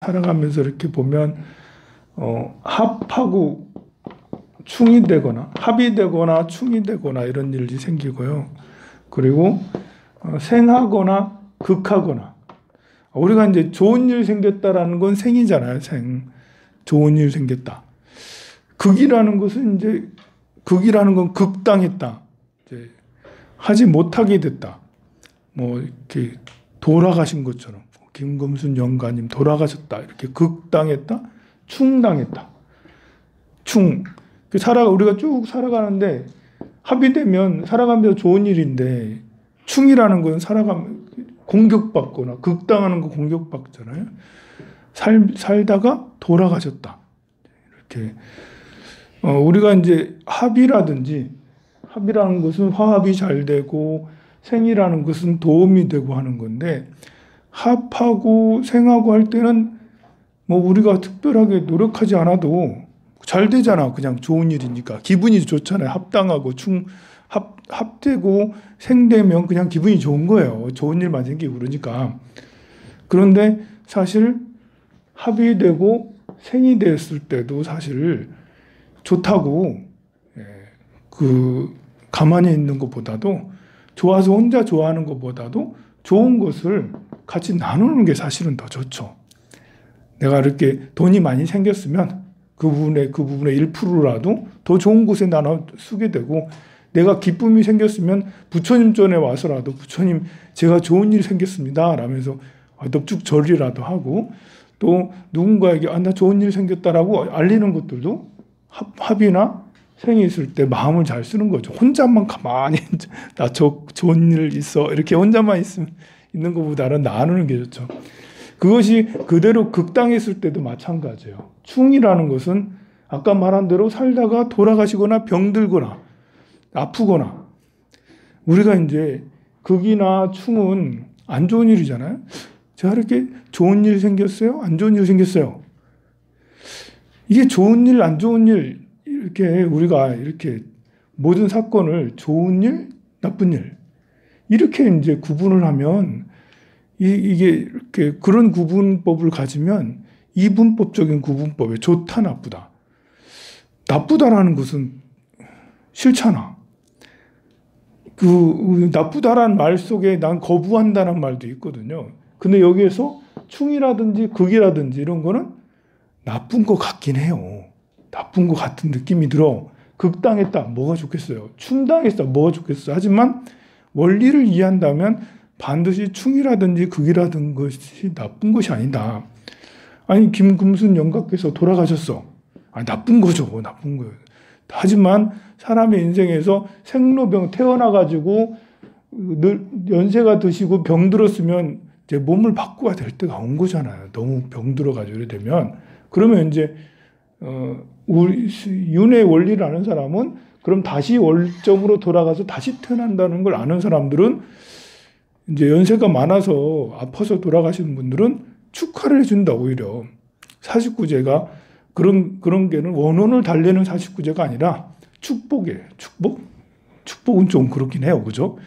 살아가면서 이렇게 보면 합하고 충이 되거나 합이 되거나 충이 되거나 이런 일이 생기고요. 그리고 생하거나 극하거나, 우리가 이제 좋은 일 생겼다라는 건 생이잖아요. 좋은 일 생겼다. 극이라는 것은 이제 극이라는 건 극당했다. 이제 하지 못하게 됐다. 뭐 이렇게 돌아가신 것처럼 김금순 영가님 돌아가셨다. 이렇게 극당했다. 충당했다. 우리가 쭉 살아가는데 합이 되면 살아가면서 좋은 일인데, 충이라는 건 살아가면 공격받거나 극당하는 거 공격받잖아요. 살다가 돌아가셨다. 이렇게 우리가 이제 합이라는 것은 화합이 잘 되고, 생이라는 것은 도움이 되고 하는 건데, 합하고 생하고 할 때는 뭐 우리가 특별하게 노력하지 않아도 잘 되잖아. 그냥 좋은 일이니까 기분이 좋잖아요. 합당하고 합되고 생되면 그냥 기분이 좋은 거예요. 좋은 일만 생기고 그러니까. 그런데 사실 합이 되고 생이 됐을 때도 사실 좋다고, 가만히 있는 것보다도, 좋아서 혼자 좋아하는 것보다도 좋은 것을 같이 나누는 게 사실은 더 좋죠. 내가 이렇게 돈이 많이 생겼으면 그 부분의 1%라도 더 좋은 곳에 나눠 쓰게 되고, 내가 기쁨이 생겼으면 부처님 전에 와서라도 부처님 제가 좋은 일이 생겼습니다 라면서 넙죽절이라도 하고, 또 누군가에게 나 좋은 일 생겼다라고 알리는 것들도 합이나 생이 있을 때 마음을 잘 쓰는 거죠. 혼자만 가만히 나 좋은 일 있어 이렇게 혼자만 있는 것보다는 나누는 게 좋죠. 그것이 그대로 극당했을 때도 마찬가지예요. 충이라는 것은 아까 말한 대로 살다가 돌아가시거나 병들거나 아프거나, 우리가 이제 극이나 충은 안 좋은 일이잖아요. 제가 이렇게 좋은 일 생겼어요? 안 좋은 일 생겼어요? 이게 좋은 일, 안 좋은 일, 이렇게 우리가 이렇게 모든 사건을 좋은 일, 나쁜 일, 이렇게 이제 구분을 하면, 이게 이렇게 그런 구분법을 가지면 이분법적인 구분법에 좋다, 나쁘다. 나쁘다라는 것은 싫잖아. 나쁘다라는 말 속에 난 거부한다는 말도 있거든요. 근데 여기에서 충이라든지 극이라든지 이런 거는 나쁜 것 같긴 해요. 나쁜 것 같은 느낌이 들어. 극당했다, 뭐가 좋겠어요. 충당했다, 뭐가 좋겠어요. 하지만 원리를 이해한다면 반드시 충이라든지 극이라든 것이 나쁜 것이 아니다. 아니, 김금순 영가께서 돌아가셨어. 나쁜 거죠. 나쁜 거예요. 하지만 사람의 인생에서 생로병 태어나가지고 연세가 드시고 병들었으면 이제 몸을 바꿔야 될 때가 온 거잖아요. 너무 병들어가지고 이래 되면. 그러면 이제 윤회 원리를 아는 사람은 그럼 다시 원점으로 돌아가서 다시 태어난다는 걸 아는 사람들은, 이제 연세가 많아서 아파서 돌아가시는 분들은 축하를 해준다. 오히려 사십구제가 그런 게는 원혼을 달래는 사십구제가 아니라 축복이에요. 축복은 좀 그렇긴 해요. 그죠?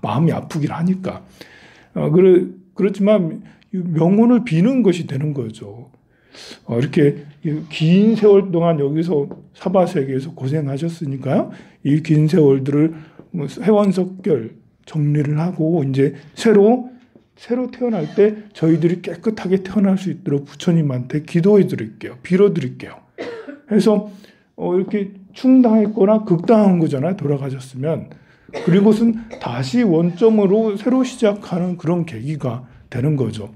마음이 아프긴 하니까. 그렇지만 명운을 비는 것이 되는 거죠. 이렇게 긴 세월 동안 여기서 사바세계에서 고생하셨으니까요. 이 긴 세월들을 해원석결 정리를 하고 이제 새로 태어날 때 저희들이 깨끗하게 태어날 수 있도록 부처님한테 기도해 드릴게요. 빌어 드릴게요. 해서 이렇게 충당했거나 극당한 거잖아요. 돌아가셨으면. 그리고는 다시 원점으로 새로 시작하는 그런 계기가 되는 거죠.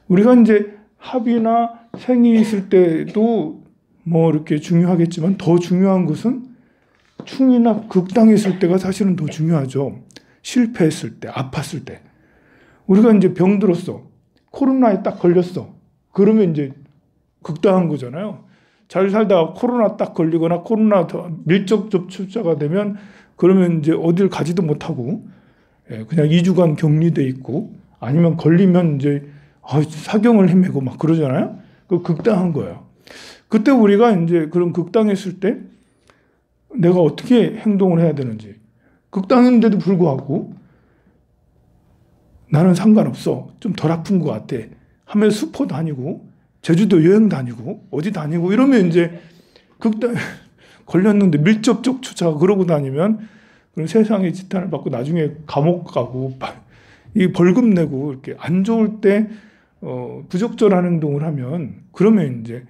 우리가 이제 합이나 생이 있을 때도 뭐 이렇게 중요하겠지만, 더 중요한 것은 충이나 극당했을 때가 사실은 더 중요하죠. 실패했을 때, 아팠을 때. 우리가 이제 병들었어. 코로나에 딱 걸렸어. 그러면 이제 극당한 거잖아요. 잘 살다가 코로나 딱 걸리거나 코로나 밀접 접촉자가 되면, 그러면 이제 어딜 가지도 못하고 그냥 2주간 격리돼 있고, 아니면 걸리면 이제 사경을 헤매고 막 그러잖아요. 그 극당한 거예요. 그때 우리가 이제 그런 극당했을 때 내가 어떻게 행동을 해야 되는지, 극당했는데도 불구하고 나는 상관없어. 좀 덜 아픈 것 같아. 하면 슈퍼 다니고 제주도 여행 다니고 어디 다니고 이러면 이제 극단 걸렸는데 밀접촉 주차 그러고 다니면 그런 세상의 지탄을 받고 나중에 감옥 가고 이 벌금 내고 이렇게 안 좋을 때 부적절한 행동을 하면 그러면 이제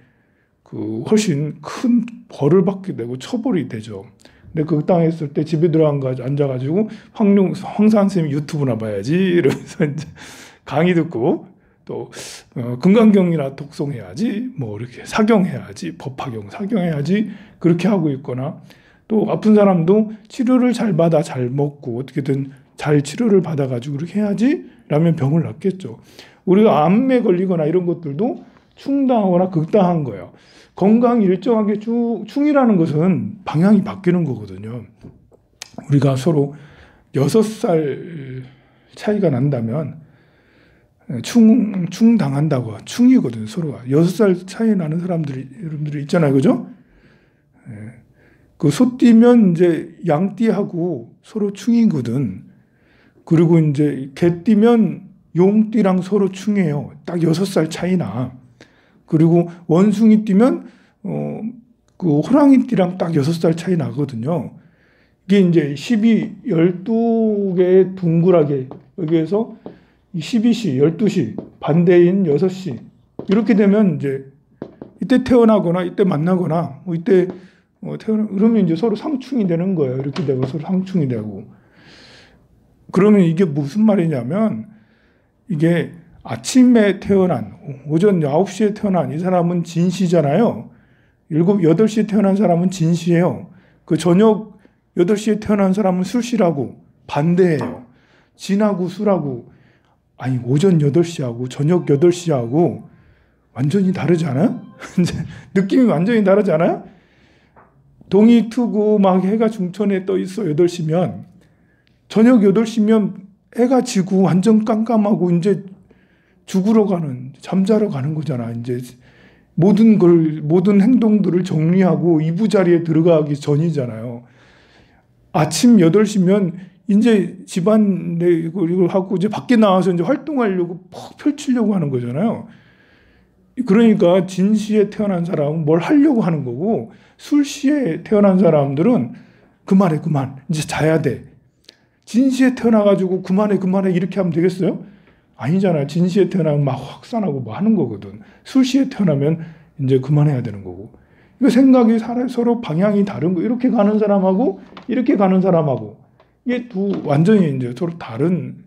그 훨씬 큰 벌을 받게 되고 처벌이 되죠. 근데 그 땅에 있을 때 집에 앉아가지고 황산 선생님 유튜브나 봐야지 이러면서 이제 강의 듣고 또 금강경이나 독송해야지 뭐 이렇게 사경해야지 법화경 사경해야지 그렇게 하고 있거나 또 아픈 사람도 치료를 잘 받아 잘 먹고 어떻게든 잘 치료를 받아가지고 그렇게 해야지 라면 병을 낫겠죠. 우리가 암에 걸리거나 이런 것들도 충당하거나 극당한 거예요. 건강이 일정하게 충이라는 것은 방향이 바뀌는 거거든요. 우리가 서로 6살 차이가 난다면 충당한다고 충이거든요. 서로가 6살 차이 나는 여러분들이 있잖아요, 그죠? 그 소띠면 이제 양띠하고 서로 충이거든. 그리고 이제 개띠면 용띠랑 서로 충해요. 딱 6살 차이나. 그리고 원숭이 띠면 그 호랑이띠랑 딱 6살 차이 나거든요. 이게 이제 12개의 둥글하게 여기에서 12시, 12시, 반대인 6시 이렇게 되면 이제 이때 태어나거나 이때 만나거나 뭐 이때 그러면 이제 서로 상충이 되는 거예요. 이렇게 되고 서로 상충이 되고 그러면 이게 무슨 말이냐면 이게 아침에 태어난 오전 9시에 태어난 이 사람은 진시잖아요. 8시에 태어난 사람은 진시예요. 그 저녁 8시에 태어난 사람은 술시라고 반대예요. 진하고 술하고 아니 오전 8시하고 저녁 8시하고 완전히 다르지 않아요? 느낌이 완전히 다르지 않아요? 동이 트고 막 해가 중천에 떠 있어 8시면 저녁 8시면 해가 지고 완전 깜깜하고 이제 죽으러 가는 잠자러 가는 거잖아. 이제 모든 행동들을 정리하고 이부자리에 들어가기 전이잖아요. 아침 8시면 이제 집안 이걸 하고 이제 밖에 나와서 이제 활동하려고 퍽 펼치려고 하는 거잖아요. 그러니까 진시에 태어난 사람은 뭘 하려고 하는 거고 술시에 태어난 사람들은 그만해 이제 자야 돼. 진시에 태어나가지고 그만해 이렇게 하면 되겠어요? 아니잖아요. 진시에 태어나면 막 확산하고 뭐 하는 거거든. 술시에 태어나면 이제 그만해야 되는 거고. 이거 생각이 서로 방향이 다른 거. 이렇게 가는 사람하고 이렇게 가는 사람하고 이게 완전히 이제 서로 다른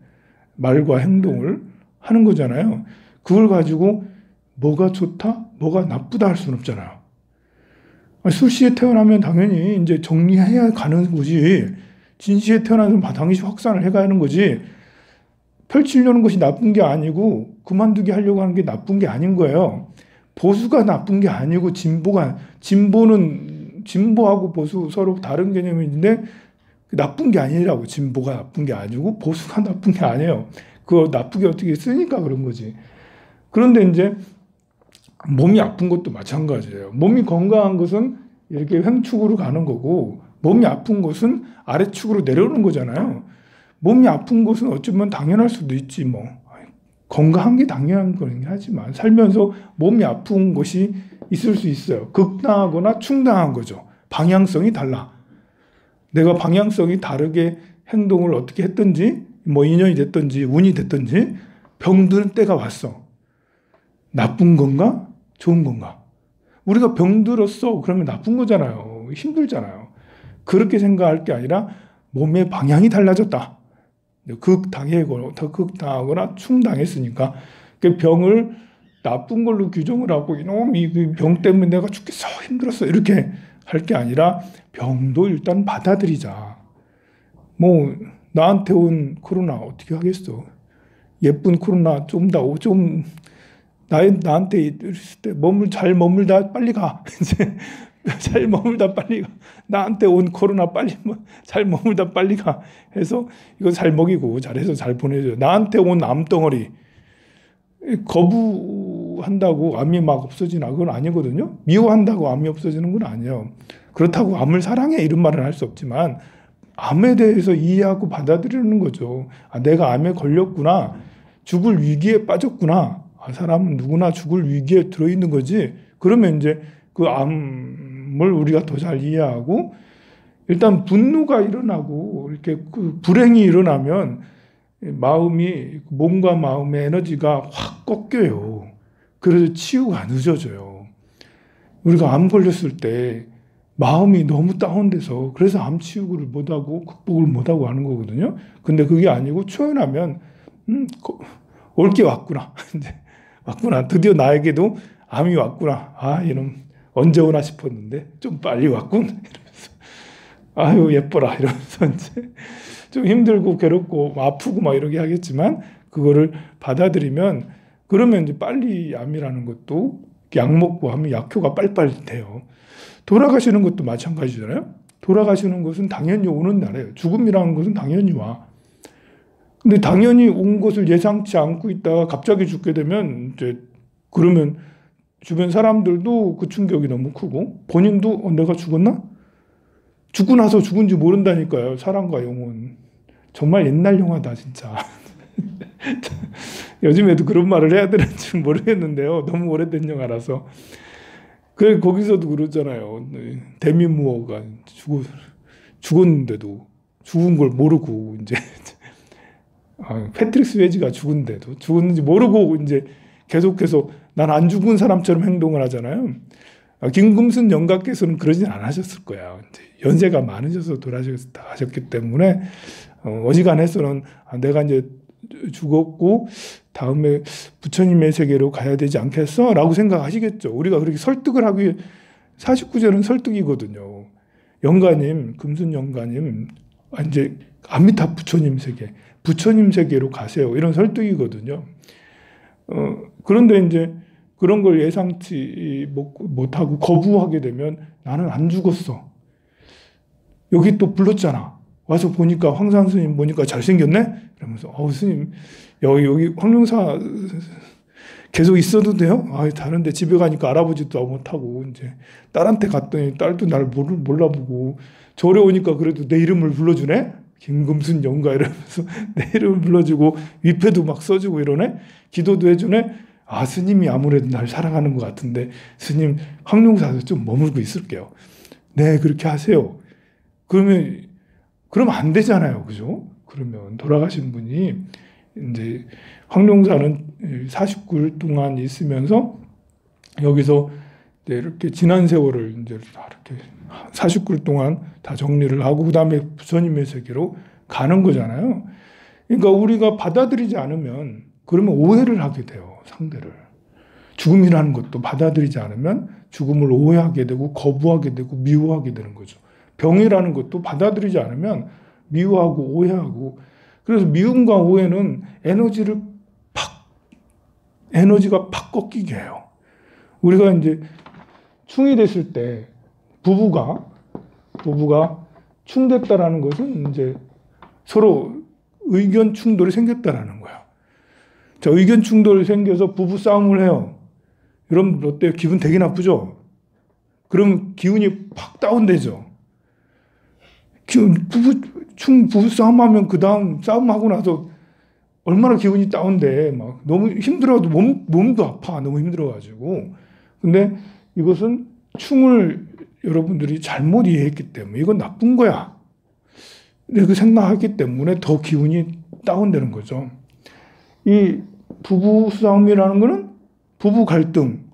말과 행동을 하는 거잖아요. 그걸 가지고 뭐가 좋다, 뭐가 나쁘다 할 수는 없잖아요. 술시에 태어나면 당연히 이제 정리해야 가는 거지. 진시에 태어나면 당연히 확산을 해가는 거지. 펼치려는 것이 나쁜 게 아니고 그만두게 하려고 하는 게 나쁜 게 아닌 거예요. 보수가 나쁜 게 아니고 진보하고 보수 서로 다른 개념인데 나쁜 게 아니라고. 진보가 나쁜 게 아니고 보수가 나쁜 게 아니에요. 그거 나쁘게 어떻게 쓰니까 그런 거지. 그런데 이제 몸이 아픈 것도 마찬가지예요. 몸이 건강한 것은 이렇게 횡축으로 가는 거고 몸이 아픈 것은 아래축으로 내려오는 거잖아요. 몸이 아픈 것은 어쩌면 당연할 수도 있지 뭐. 건강한 게 당연한 거긴 하지만 살면서 몸이 아픈 것이 있을 수 있어요. 극당하거나 충당한 거죠. 방향성이 달라. 내가 방향성이 다르게 행동을 어떻게 했든지 뭐 인연이 됐든지 운이 됐든지 병드는 때가 왔어. 나쁜 건가? 좋은 건가? 우리가 병들었어. 그러면 나쁜 거잖아요. 힘들잖아요. 그렇게 생각할 게 아니라 몸의 방향이 달라졌다. 극당하거나 충당했으니까 그 병을 나쁜 걸로 규정을 하고 이놈 이 병 때문에 내가 죽겠어 힘들었어 이렇게 할 게 아니라 병도 일단 받아들이자. 뭐 나한테 온 코로나 어떻게 하겠어. 예쁜 코로나 나한테 있을 때 잘 머물다 빨리 가. 이제 잘 머물다 빨리 가. 나한테 온 코로나 잘 머물다 빨리 가. 해서 이거 잘 먹이고 잘해서 잘 보내줘. 나한테 온 암덩어리 거부한다고 암이 막 없어지나 그건 아니거든요. 미워한다고 암이 없어지는 건 아니에요. 그렇다고 암을 사랑해 이런 말은 할 수 없지만 암에 대해서 이해하고 받아들이는 거죠. 내가 암에 걸렸구나. 죽을 위기에 빠졌구나. 아, 사람은 누구나 죽을 위기에 들어있는 거지. 그러면 이제 그 암을 우리가 더 잘 이해하고, 일단 분노가 일어나고 이렇게 그 불행이 일어나면 몸과 마음의 에너지가 확 꺾여요. 그래서 치유가 늦어져요. 우리가 암 걸렸을 때 마음이 너무 다운돼서 그래서 암 치유를 못하고 극복을 못하고 하는 거거든요. 근데 그게 아니고 초연하면 올 게 왔구나. 이제 왔구나. 드디어 나에게도 암이 왔구나. 아, 이놈 언제 오나 싶었는데 좀 빨리 왔군. 이러면서 아유 예뻐라 이러면서 이제 좀 힘들고 괴롭고 아프고 막 이러게 하겠지만 그거를 받아들이면 그러면 이제 빨리 암이라는 것도 약 먹고 하면 약효가 빨리빨리 돼요. 돌아가시는 것도 마찬가지잖아요. 돌아가시는 것은 당연히 오는 날이에요. 죽음이라는 것은 당연히 와. 근데 당연히 온 것을 예상치 않고 있다가 갑자기 죽게 되면 이제 그러면 주변 사람들도 그 충격이 너무 크고 본인도 내가 죽었나? 죽고 나서 죽은지 모른다니까요. 사랑과 영혼. 정말 옛날 영화다 진짜. 요즘에도 그런 말을 해야 되는지 모르겠는데요. 너무 오래된 영화라서. 거기서도 그러잖아요. 데미 무어가 죽었는데도 죽은 걸 모르고 이제 패트릭 스웨이지가 죽은데도 죽었는지 모르고 이제 계속해서 난 안 죽은 사람처럼 행동을 하잖아요. 김금순 영가께서는 그러진 않으셨을 거야. 이제 연세가 많으셔서 돌아가셨기 때문에 어지간해서는 내가 이제 죽었고 다음에 부처님의 세계로 가야 되지 않겠어? 라고 생각하시겠죠. 우리가 그렇게 설득을 하기 위해 49절은 설득이거든요. 영가님, 금순 영가님 이제 아미타 부처님 세계, 부처님 세계로 가세요. 이런 설득이거든요. 그런데 이제 그런 걸 예상치 못하고 거부하게 되면 나는 안 죽었어. 여기 또 불렀잖아. 와서 보니까 황산 스님 보니까 잘생겼네? 이러면서 스님 여기 황룡사 계속 있어도 돼요? 다른데 집에 가니까 알아보지도 못하고 이제 딸한테 갔더니 딸도 날 몰라보고 절에 오니까 그래도 내 이름을 불러주네? 김금순 영가 이러면서 내 이름을 불러주고 위패도 막 써주고 이러네? 기도도 해주네? 스님이 아무래도 날 사랑하는 것 같은데 스님 황룡사에서 좀 머물고 있을게요. 네, 그렇게 하세요. 그럼 안 되잖아요. 그죠? 그러면 돌아가신 분이 이제 황룡사는 49일 동안 있으면서 여기서 이제 이렇게 지난 세월을 이제 이렇게 49일 동안 다 정리를 하고 그다음에 부처님의 세계로 가는 거잖아요. 그러니까 우리가 받아들이지 않으면 그러면 오해를 하게 돼요. 상대를. 죽음이라는 것도 받아들이지 않으면 죽음을 오해하게 되고 거부하게 되고 미워하게 되는 거죠. 병이라는 것도 받아들이지 않으면 미워하고 오해하고 그래서 미움과 오해는 에너지가 팍 꺾이게 해요. 우리가 이제 충이 됐을 때 부부가 충됐다라는 것은 이제 서로 의견 충돌이 생겼다라는 거예요. 자, 의견 충돌이 생겨서 부부 싸움을 해요. 여러분 어때요? 기분 되게 나쁘죠? 그럼 기운이 팍 다운되죠. 부부 싸움하면 그 다음 싸움하고 나서 얼마나 기운이 다운돼. 막 너무 힘들어도 몸도 아파. 너무 힘들어가지고. 근데 이것은 충을 여러분들이 잘못 이해했기 때문에 이건 나쁜 거야. 이렇게 생각하기 때문에 더 기운이 다운되는 거죠. 이 부부 싸움이라는 거는 부부 갈등.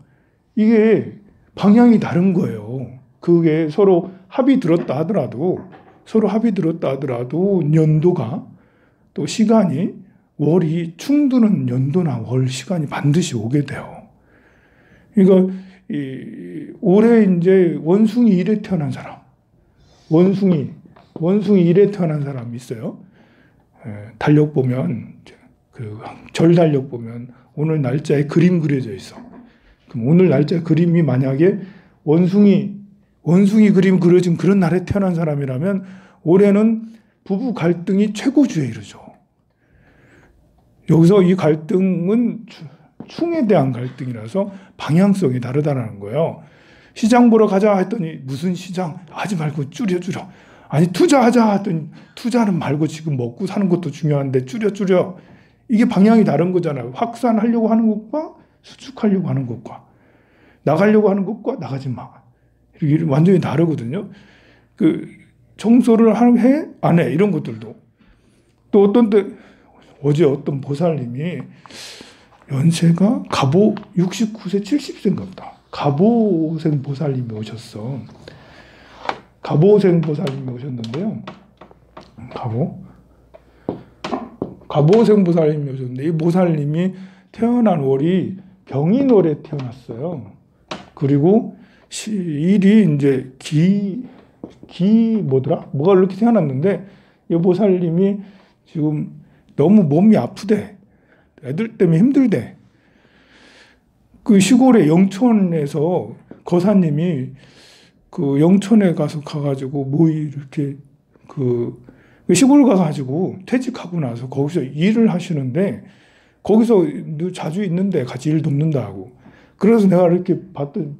이게 방향이 다른 거예요. 그게 서로 합이 들었다 하더라도 연도가 또 시간이 월이 충두는 연도나 월 시간이 반드시 오게 돼요. 그러니까 올해 이제 원숭이 1에 태어난 사람, 원숭이 1에 태어난 사람이 있어요. 달력 보면 절 달력 보면 오늘 날짜에 그림 그려져 있어. 그럼 오늘 날짜 그림이 만약에 원숭이 그림 그려진 그런 날에 태어난 사람이라면 올해는 부부 갈등이 최고주에 이르죠. 여기서 이 갈등은 충에 대한 갈등이라서 방향성이 다르다는 거예요. 시장 보러 가자 했더니 무슨 시장? 하지 말고 줄여. 아니 투자하자 했더니 투자는 말고 지금 먹고 사는 것도 중요한데 줄여. 이게 방향이 다른 거잖아요. 확산하려고 하는 것과 수축하려고 하는 것과 나가려고 하는 것과 나가지 마. 이렇게 완전히 다르거든요. 그 청소를 해? 안 해? 이런 것들도. 또 어떤 때 어제 어떤 보살님이 연세가 갑오 69세 70세인가 보다. 갑오생 보살님이 오셨어. 갑오생 보살님이 오셨는데요. 갑오생 보살님이 오셨는데 이 보살님이 태어난 월이 병인월에 태어났어요. 그리고 일이 이제 뭐가 이렇게 태어났는데 이 보살님이 지금 너무 몸이 아프대. 애들 때문에 힘들대. 그 시골의 영천에서 거사님이 그 영천에 가가지고 뭐 이렇게 그 시골 가가지고 퇴직하고 나서 거기서 일을 하시는데 거기서 자주 있는데 같이 일 돕는다고. 그래서 내가 이렇게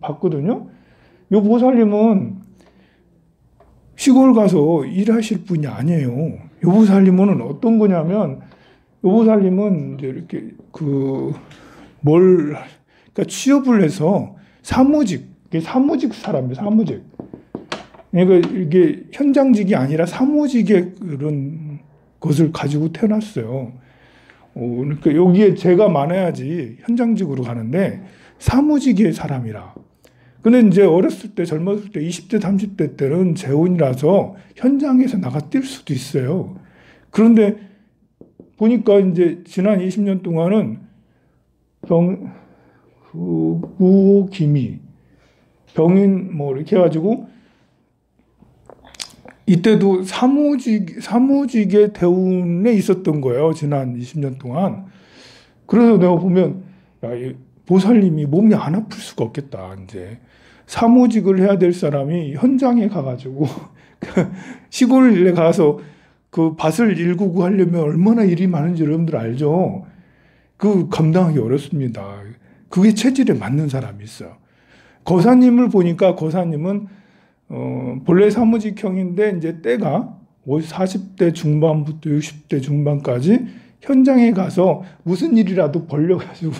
봤거든요. 요 보살님은 시골 가서 일하실 분이 아니에요. 요 보살님은 어떤 거냐면 요 보살님은 이제 이렇게 그러니까 취업을 해서 사무직 사람이에요. 사무직. 그러니까 이게 현장직이 아니라 사무직의 그런 것을 가지고 태어났어요. 그러니까 여기에 죄가 많아야지 현장직으로 가는데 사무직의 사람이라. 근데 이제 어렸을 때, 젊었을 때, 20대, 30대 때는 재혼이라서 현장에서 나가 뛸 수도 있어요. 그런데 보니까 이제 지난 20년 동안은 무기미, 병인 뭐 이렇게 해가지고 이때도 사무직의 대운에 있었던 거예요. 지난 20년 동안. 그래서 내가 보면, 야, 이 보살님이 몸이 안 아플 수가 없겠다, 이제. 사무직을 해야 될 사람이 현장에 가가지고, 시골에 가서 그 밭을 일구고 하려면 얼마나 일이 많은지 여러분들 알죠? 그 감당하기 어렵습니다. 그게 체질에 맞는 사람이 있어요. 거사님을 보니까 거사님은 본래 사무직형인데 이제 때가 40대 중반부터 60대 중반까지 현장에 가서 무슨 일이라도 벌려가지고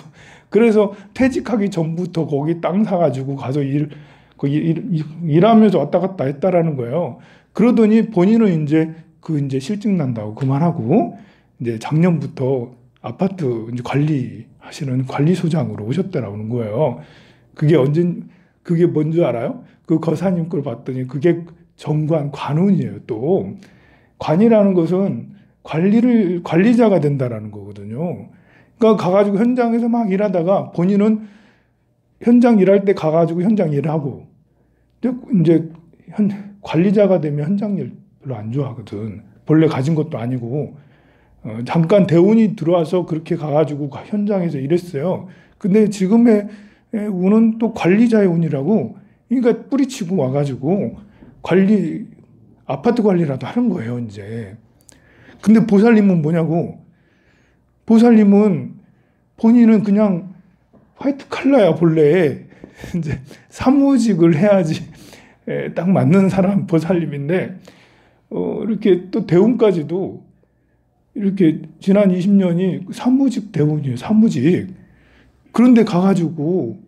그래서 퇴직하기 전부터 거기 땅 사가지고 가서 일하면서 왔다 갔다 했다라는 거예요. 그러더니 본인은 이제 실직 난다고 그만하고 이제 작년부터 아파트 이제 관리하시는 관리소장으로 오셨다라는 거예요. 그게 뭔지 알아요? 그 거사님 걸 봤더니 그게 정관, 관운이에요. 또 관이라는 것은 관리자가 된다라는 거거든요. 그러니까 가가지고 현장에서 막 일하다가 본인은 현장 일할 때 가가지고 현장 일을 하고 이제 관리자가 되면 현장 일 별로 안 좋아하거든. 본래 가진 것도 아니고 잠깐 대운이 들어와서 그렇게 가가지고 현장에서 일했어요. 근데 지금의 운은 또 관리자의 운이라고, 그러니까 뿌리치고 와가지고 아파트 관리라도 하는 거예요, 이제. 근데 보살님은 뭐냐고. 보살님은 본인은 그냥 화이트 칼라야, 본래. 이제 사무직을 해야지 딱 맞는 사람 보살님인데, 이렇게 또 대운까지도 이렇게 지난 20년이 사무직 대운이에요, 사무직. 그런데 가가지고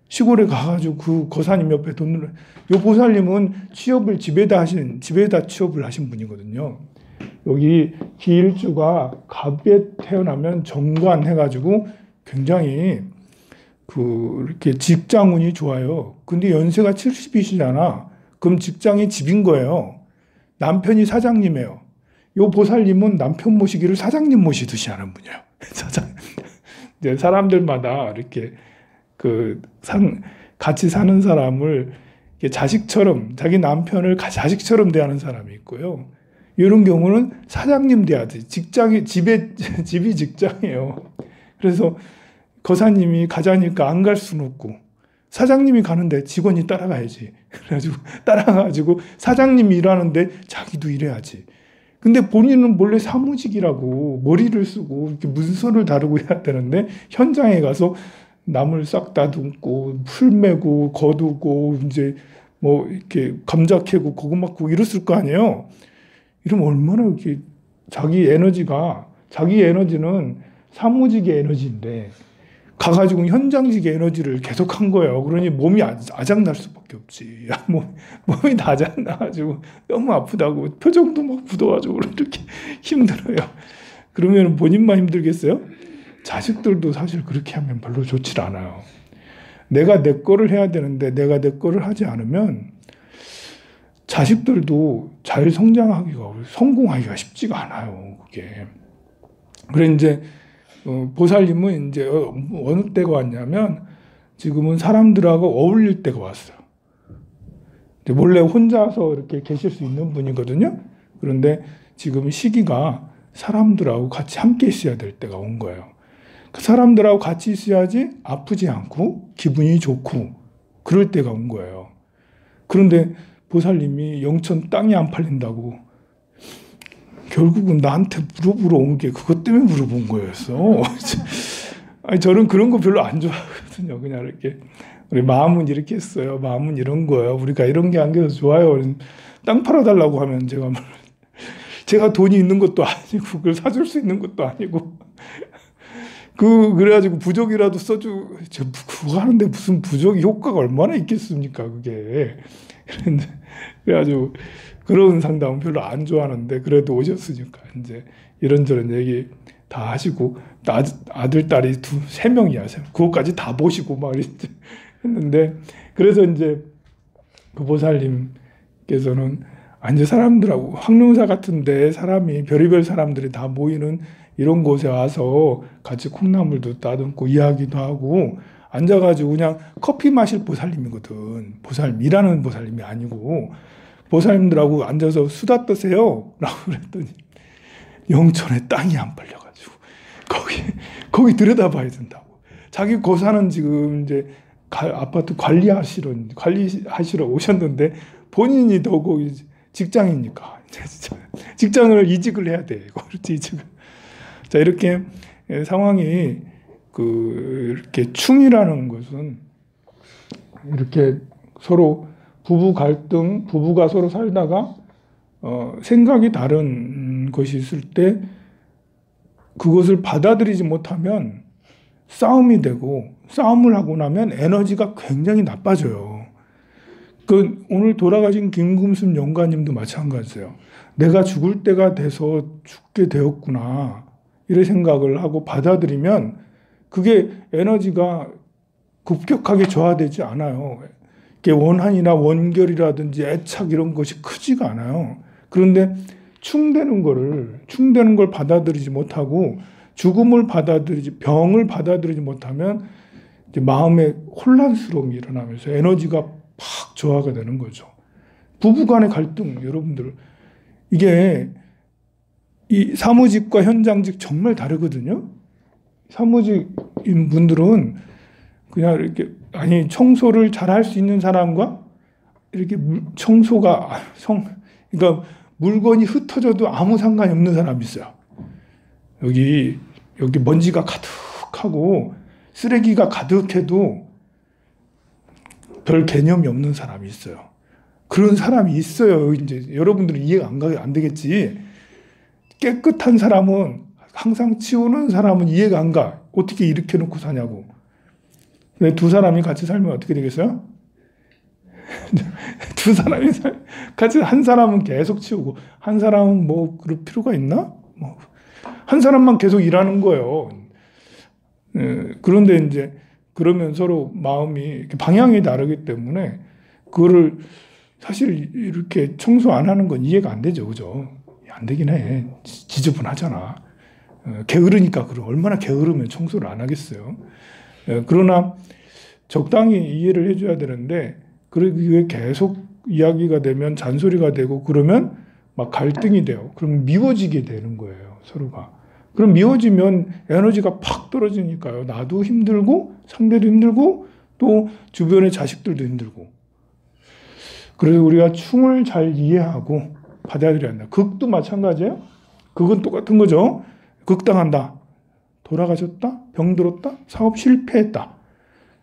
시골에 가가지고 그 거사님 옆에 요 보살님은 취업을 집에다 취업을 하신 분이거든요. 여기 기일주가 갑에 태어나면 정관 해가지고 굉장히 이렇게 직장운이 좋아요. 근데 연세가 70이시잖아. 그럼 직장이 집인 거예요. 남편이 사장님이에요. 요 보살님은 남편 모시기를 사장님 모시듯이 하는 분이에요. 이제 사람들마다 이렇게 같이 사는 사람을 자식처럼, 자기 남편을 자식처럼 대하는 사람이 있고요. 이런 경우는 사장님 대하듯이 집이 직장이에요. 그래서 거사님이 가자니까 안 갈 수는 없고 사장님이 가는데 직원이 따라가야지. 그래가지고 따라가가지고 사장님이 일하는데 자기도 일해야지. 근데 본인은 원래 사무직이라고 머리를 쓰고 이렇게 문서를 다루고 해야 되는데 현장에 가서 나물 싹 다듬고 풀 메고 거두고 이제 뭐 이렇게 감자 캐고 고구마 캐고 이랬을 거 아니에요. 이러면 얼마나 이렇게 자기 에너지는 사무직의 에너지인데 가가지고 현장직 에너지를 계속 한 거예요. 그러니 몸이 아작날 수밖에 없지. 몸이 다 아작나가지고 너무 아프다고 표정도 막 굳어가지고 이렇게 힘들어요. 그러면 본인만 힘들겠어요? 자식들도 사실 그렇게 하면 별로 좋지 않아요. 내가 내 거를 해야 되는데 내가 내 거를 하지 않으면 자식들도 잘 성공하기가 쉽지가 않아요. 그게. 그래 이제 보살님은 이제 어느 때가 왔냐면 지금은 사람들하고 어울릴 때가 왔어요. 원래 혼자서 이렇게 계실 수 있는 분이거든요. 그런데 지금 시기가 사람들하고 같이 함께 있어야 될 때가 온 거예요. 그 사람들하고 같이 있어야지 아프지 않고 기분이 좋고 그럴 때가 온 거예요. 그런데 보살님이 영천 땅이 안 팔린다고 결국은 나한테 물어보러 온 게 그것 때문에 물어본 거였어. 아니, 저는 그런 거 별로 안 좋아하거든요. 그냥 이렇게 우리 마음은 이렇게 했어요. 마음은 이런 거예요. 우리가 이런 게 안겨서 좋아요. 땅 팔아달라고 하면 제가 돈이 있는 것도 아니고 그걸 사줄 수 있는 것도 아니고 그래가지고 부적이라도 그거 하는데 무슨 부적이 효과가 얼마나 있겠습니까, 그게. 그래가지고 그런 상담은 별로 안 좋아하는데 그래도 오셨으니까 이제 이런저런 얘기 다 하시고 아들, 딸이 세 명이야. 그것까지 다 보시고 막 했는데 그래서 이제 그 보살님께서는 이제 사람들하고 황룡사 같은데 사람이 별의별 사람들이 다 모이는 이런 곳에 와서 같이 콩나물도 따듬고 이야기도 하고 앉아가지고 그냥 커피 마실 보살님이거든. 보살님, 일하는 보살님이 아니고 보살님들하고 앉아서 수다 떠세요 라고 그랬더니 영천에 땅이 안 팔려가지고 거기 들여다봐야 된다고. 자기 고사는 지금 이제 아파트 관리하시러 오셨는데 본인이 더 거기 직장이니까 직장을 이직을 해야 돼. 이직을. 자, 이렇게 상황이 이렇게 충이라는 것은 이렇게 서로 부부 갈등, 부부가 서로 살다가 생각이 다른 것이 있을 때 그것을 받아들이지 못하면 싸움이 되고 싸움을 하고 나면 에너지가 굉장히 나빠져요. 오늘 돌아가신 김금순 영가님도 마찬가지예요. 내가 죽을 때가 돼서 죽게 되었구나 이런 생각을 하고 받아들이면 그게 에너지가 급격하게 저하되지 않아요. 원한이나 원결이라든지 애착 이런 것이 크지가 않아요. 그런데 충되는 걸 받아들이지 못하고 죽음을 병을 받아들이지 못하면 이제 마음의 혼란스러움이 일어나면서 에너지가 팍 저하가 되는 거죠. 부부간의 갈등, 여러분들 이게 이 사무직과 현장직 정말 다르거든요. 사무직인 분들은 그냥 이렇게 청소를 잘 할 수 있는 사람과 이렇게 그러니까 물건이 흩어져도 아무 상관이 없는 사람이 있어요. 여기 먼지가 가득하고 쓰레기가 가득해도 별 개념이 없는 사람이 있어요. 그런 사람이 있어요. 이제 여러분들은 이해가 안 되겠지. 깨끗한 사람은 항상 치우는 사람은 이해가 안 가. 어떻게 이렇게 놓고 사냐고. 두 사람이 같이 살면 어떻게 되겠어요? 두 사람이 같이 한 사람은 계속 치우고 한 사람은 그럴 필요가 있나? 한 사람만 계속 일하는 거예요. 그런데 이제 그러면 서로 마음이 방향이 다르기 때문에 그거를 사실 이렇게 청소 안 하는 건 이해가 안 되죠, 그죠? 안 되긴 해. 지저분하잖아. 게으르니까 얼마나 게으르면 청소를 안 하겠어요. 그러나 적당히 이해를 해줘야 되는데 그게 계속 이야기가 되면 잔소리가 되고 그러면 막 갈등이 돼요. 그럼 미워지게 되는 거예요, 서로가. 그럼 미워지면 에너지가 팍 떨어지니까요. 나도 힘들고 상대도 힘들고 또 주변의 자식들도 힘들고. 그래서 우리가 충을 잘 이해하고 받아들여야 한다. 극도 마찬가지예요. 극은 똑같은 거죠. 극당한다. 돌아가셨다. 병들었다. 사업 실패했다.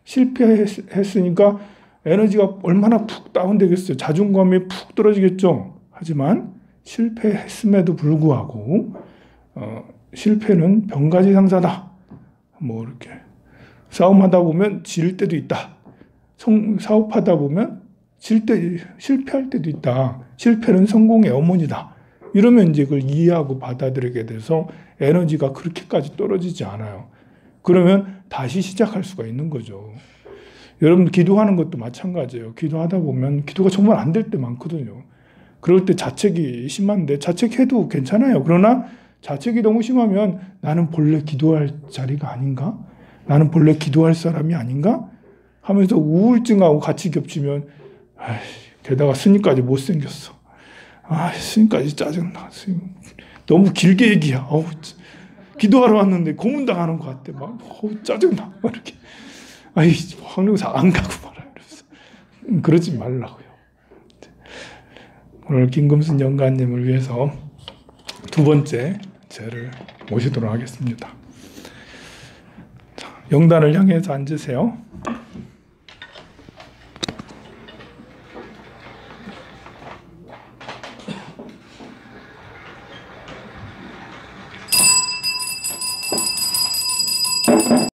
실패했으니까 에너지가 얼마나 푹 다운되겠어요. 자존감이 푹 떨어지겠죠. 하지만 실패했음에도 불구하고 실패는 병가지상사다. 이렇게 싸움하다 보면 질 때도 있다. 사업하다 보면 실패할 때도 있다. 실패는 성공의 어머니다. 이러면 이제 그걸 이해하고 받아들이게 돼서 에너지가 그렇게까지 떨어지지 않아요. 그러면 다시 시작할 수가 있는 거죠. 여러분 기도하는 것도 마찬가지예요. 기도하다 보면 기도가 정말 안 될 때 많거든요. 그럴 때 자책이 심한데 자책해도 괜찮아요. 그러나 자책이 너무 심하면 나는 본래 기도할 자리가 아닌가? 나는 본래 기도할 사람이 아닌가? 하면서 우울증하고 같이 겹치면 게다가 스님까지 못생겼어. 스님까지 짜증나. 스님. 너무 길게 얘기야. 기도하러 왔는데 고문당하는 것 같아. 짜증나. 이렇게. 황룡사 안 가고 말아. 이러면서. 그러지 말라고요. 오늘 김금순 영가님을 위해서 두 번째 제를 모시도록 하겠습니다. 영단을 향해서 앉으세요.